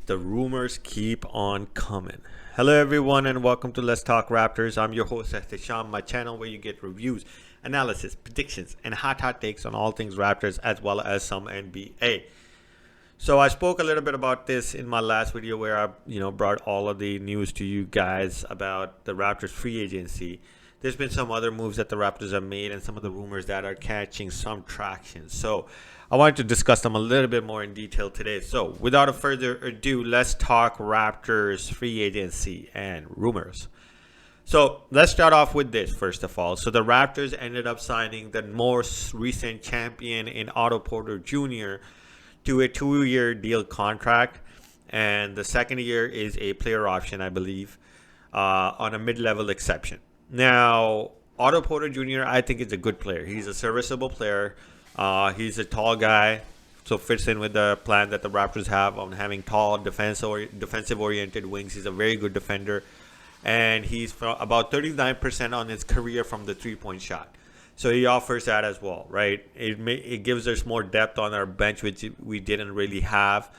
The rumors keep on coming. Hello, everyone, and welcome to Let's Talk Raptors. I'm your host, Sham, my channel where you get reviews, analysis, predictions, and hot takes on all things Raptors as well as some NBA. So I spoke a little bit about this in my last video where I, brought all of the news to you guys about the Raptors free agency. There's been some other moves that the Raptors have made and some of the rumors that are catching some traction. So I wanted to discuss them a little bit more in detail today. So without a further ado, let's talk Raptors free agency and rumors. So let's start off with this first of all. So the Raptors ended up signing the most recent champion in Otto Porter Jr. to a 2-year deal contract. And the second year is a player option, I believe, on a mid-level exception. Now, Otto Porter Jr., I think is a good player. He's a serviceable player. He's a tall guy, so fits in with the plan that the Raptors have on having tall, defensive-oriented wings. He's a very good defender, and he's about 39% on his career from the three-point shot. So he offers that as well, right? It gives us more depth on our bench, which we didn't really have.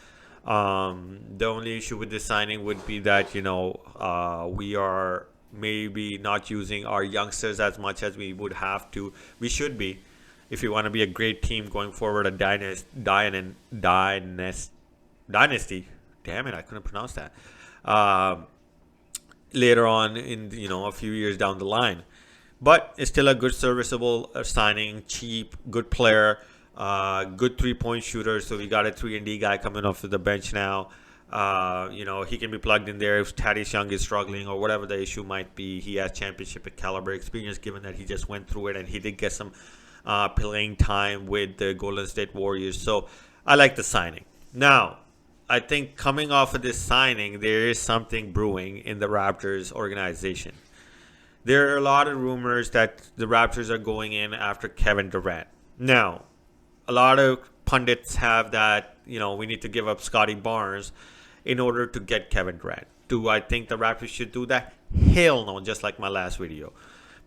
The only issue with this signing would be that, we are maybe not using our youngsters as much as we would have to. We should be, if we want to be a great team going forward, a dynasty. Damn it, I couldn't pronounce that. Later on in a few years down the line, but it's still a good serviceable signing, cheap, good player, good 3-point shooter. So we got a 3-and-D guy coming off of the bench now. He can be plugged in there if Thaddeus Young is struggling or whatever the issue might be. He has championship caliber experience, given that he just went through it and he did get some playing time with the Golden State Warriors. So I like the signing. Now, I think coming off of this signing, there is something brewing in the Raptors organization. There are a lot of rumors that the Raptors are going in after Kevin Durant. Now, a lot of pundits have that, we need to give up Scotty Barnes in order to get Kevin Durant. Do I think the Raptors should do that? Hell no, just like my last video.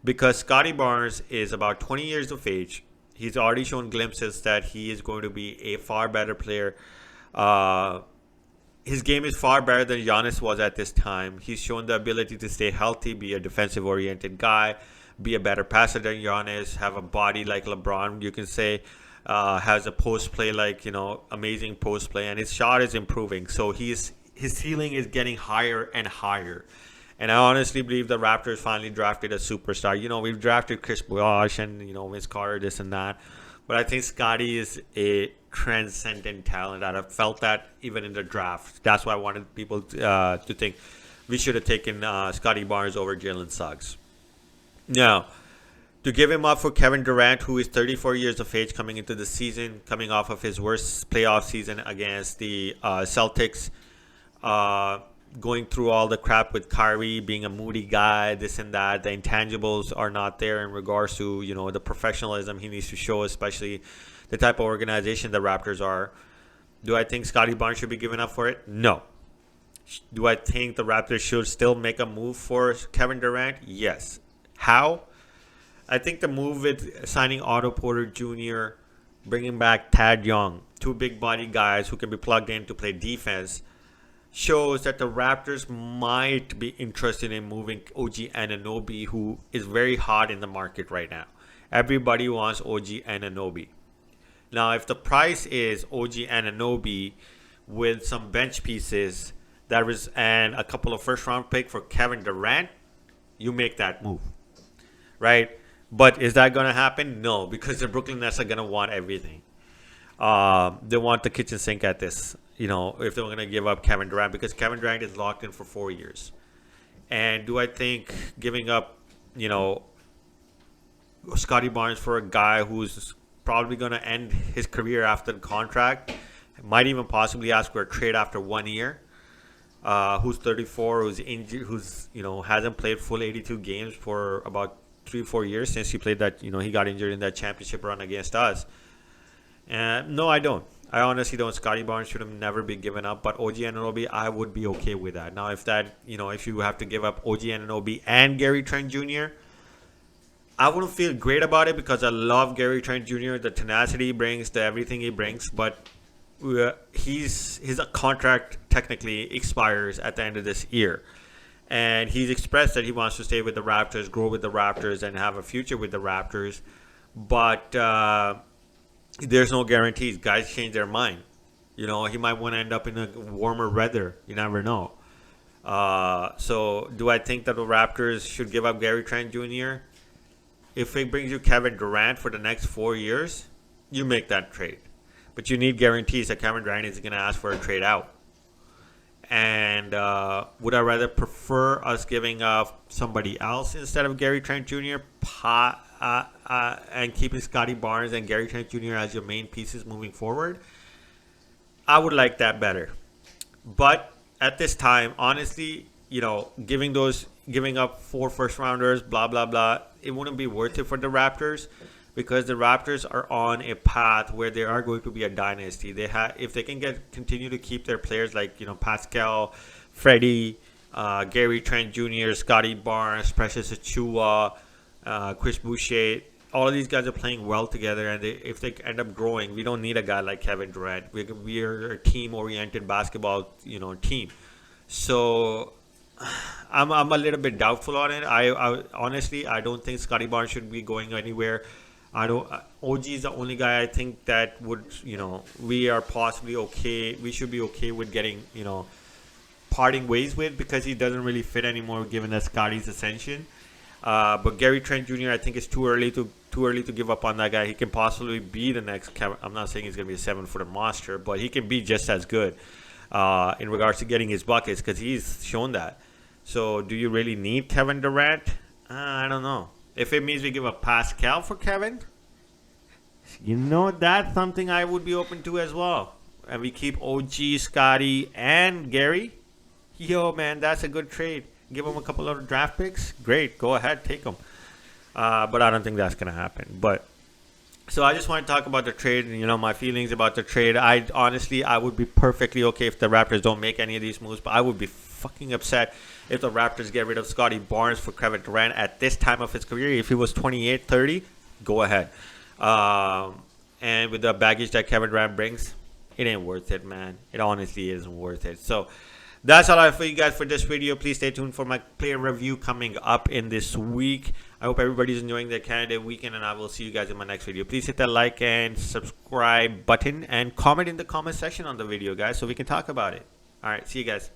Because Scotty Barnes is about 20 years of age. He's already shown glimpses that he is going to be a far better player. His game is far better than Giannis was at this time. He's shown the ability to stay healthy, be a defensive-oriented guy, be a better passer than Giannis, have a body like LeBron, you can say. Has a post play like, amazing post play, and his shot is improving. So his ceiling is getting higher and higher. And I honestly believe the Raptors finally drafted a superstar. We've drafted Chris Bosh and, Vince Carter, this and that. But I think Scotty is a transcendent talent. And I felt that even in the draft. That's why I wanted people to think we should have taken Scotty Barnes over Jalen Suggs. Now, to give him up for Kevin Durant, who is 34 years of age coming into the season, coming off of his worst playoff season against the Celtics, going through all the crap with Kyrie being a moody guy, this and that. The intangibles are not there in regards to, the professionalism he needs to show, especially the type of organization the Raptors are. Do I think Scotty Barnes should be given up for it? No. Do I think the Raptors should still make a move for Kevin Durant? Yes. How? I think the move with signing Otto Porter Jr., bringing back Thad Young, two big body guys who can be plugged in to play defense, shows that the Raptors might be interested in moving OG Anunoby, who is very hot in the market right now. Everybody wants OG Anunoby. Now, if the price is OG Anunoby with some bench pieces and a couple of first-round picks for Kevin Durant, you make that move, right? But is that going to happen? No, because the Brooklyn Nets are going to want everything. They want the kitchen sink at this, if they're going to give up Kevin Durant, because Kevin Durant is locked in for 4 years. And do I think giving up, Scotty Barnes for a guy who's probably going to end his career after the contract, might even possibly ask for a trade after 1 year, who's 34, who's injured, who's, hasn't played full 82 games for about 3-4 years since he played that, he got injured in that championship run against us. No, I don't. I honestly don't. Scotty Barnes should have never been given up, but OG Anunoby, I would be okay with that. Now, if you have to give up OG Anunoby and Gary Trent Jr., I wouldn't feel great about it because I love Gary Trent Jr., the tenacity he brings, the everything he brings, but his contract technically expires at the end of this year, and he's expressed that he wants to stay with the Raptors, grow with the Raptors, and have a future with the Raptors. But there's no guarantees. Guys change their mind. He might want to end up in a warmer weather. You never know. So do I think that the Raptors should give up Gary Trent Jr.? If it brings you Kevin Durant for the next 4 years, you make that trade. But you need guarantees that Kevin Durant isn't going to ask for a trade out. And would I rather prefer us giving up somebody else instead of Gary Trent Jr. And keeping Scotty Barnes and Gary Trent Jr. as your main pieces moving forward? I would like that better. But at this time, honestly, giving up 4 first rounders, blah blah blah, it wouldn't be worth it for the Raptors, because the Raptors are on a path where they are going to be a dynasty. If they can continue to keep their players like Pascal, Freddie, Gary Trent Jr., Scotty Barnes, Precious Achiuwa, Chris Boucher. All of these guys are playing well together, and if they end up growing, we don't need a guy like Kevin Durant. We're a team-oriented basketball, team. So I'm a little bit doubtful on it. I honestly don't think Scotty Barnes should be going anywhere. OG is the only guy I think that would, we are possibly okay. We should be okay with getting, parting ways with, because he doesn't really fit anymore given that Scotty's ascension. But Gary Trent Jr., I think it's too early to give up on that guy. He can possibly be the next Kevin. I'm not saying he's going to be a 7-footer monster, but he can be just as good in regards to getting his buckets, because he's shown that. So do you really need Kevin Durant? I don't know. If it means we give up Pascal for Kevin, that's something I would be open to as well. And we keep OG, Scotty, and Gary. Yo, man, that's a good trade. Give them a couple of draft picks. Great, go ahead, take them. But I don't think that's going to happen. So I just want to talk about the trade and, my feelings about the trade. I would be perfectly okay if the Raptors don't make any of these moves, but I would be fucking upset if the Raptors get rid of Scotty Barnes for Kevin Durant at this time of his career. If he was 28, 30, go ahead. And with the baggage that Kevin Durant brings, it ain't worth it, man. It honestly isn't worth it. So that's all I have for you guys for this video. Please stay tuned for my player review coming up in this week. I hope everybody's enjoying their Canada weekend, and I will see you guys in my next video. Please hit that like and subscribe button and comment in the comment section on the video, guys, so we can talk about it. All right, see you guys.